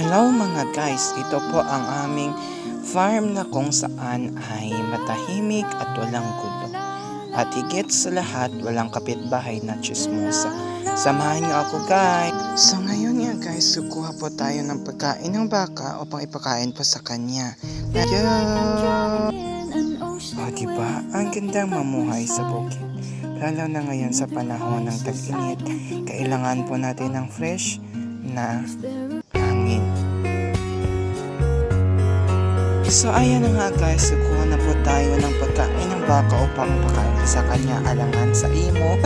Hello mga guys, ito po ang aming farm na kung saan ay matahimik at walang gulo. At higit sa lahat, walang kapitbahay na chismosa. Samahan niyo ako guys. So ngayon nga guys, kukuha po tayo ng pagkain ng baka upang ipakain po sa kanya. O diba, ang gandang mamuhay sa bukid. Lalo na ngayon sa panahon ng tag-init, kailangan po natin ng fresh na hangin. So ayan na nga guys, kukuha na po tayo ng pagkain ng baka upang pakain sa kanya alangan sa imo.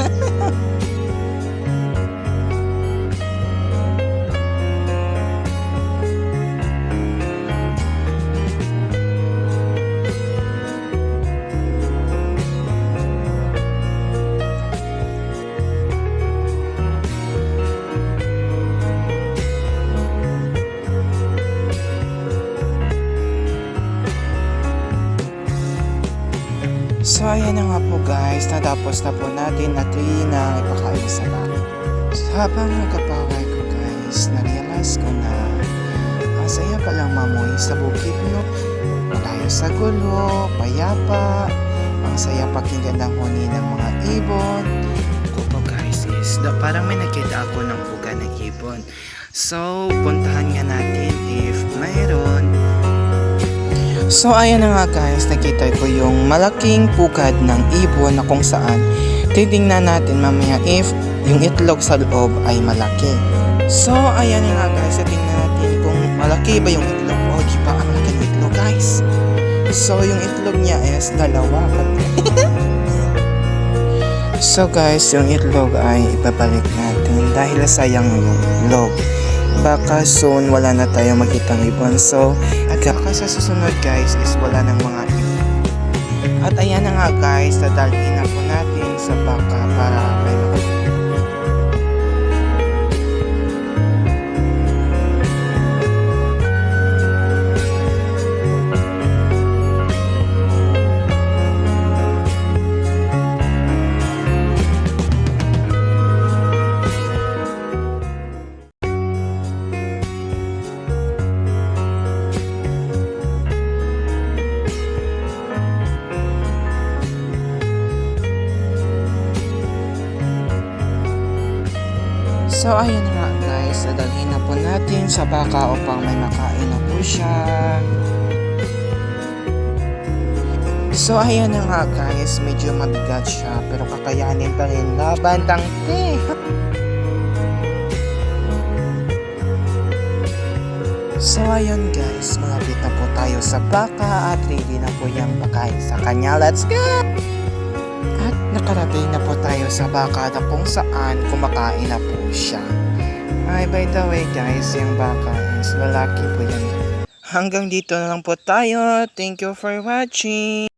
So ayan na nga po guys, natapos na po natin at na ipakain sa baka. So habang nagkapaway ko guys, na-realize ko na ang saya palang mamuhay sa bukid, no? Malayo sa gulo, payapa, ang saya pakinggan ng huni ng mga ibon. Ito po guys is, parang may nakita ako ng puga ng ibon. So puntahan nga natin if mayroon. So ayan na nga guys, nakita ko yung malaking pugad ng ibon na kung saan titingnan natin mamaya if yung itlog sa loob ay malaki. So ayan na nga guys, tingnan natin kung malaki ba yung itlog. O di ba ang laki ng itlog guys. So yung itlog niya is dalawa. So guys, yung itlog ay ibabalik natin dahil sayang yung itlog. Baka soon wala na tayo makitang ibon. So baka sa susunod guys is wala ng mga ibon. At ayan na nga guys, dadalhin na po natin sa baka para may So ayun nga guys, dadalhin na po natin sa baka upang may makain na po siya. So ayan na nga guys, medyo mabigat siya pero kakayanin pa rin, laban tangte. So ayun guys, malapit na po tayo sa baka at ready na po yung pakain sa kanya. Let's go! At nakarating na po tayo sa baka na kung saan kumakain na po siya. Ay, by the way guys, yung baka is lalaki po yan. Hanggang dito na lang po tayo. Thank you for watching.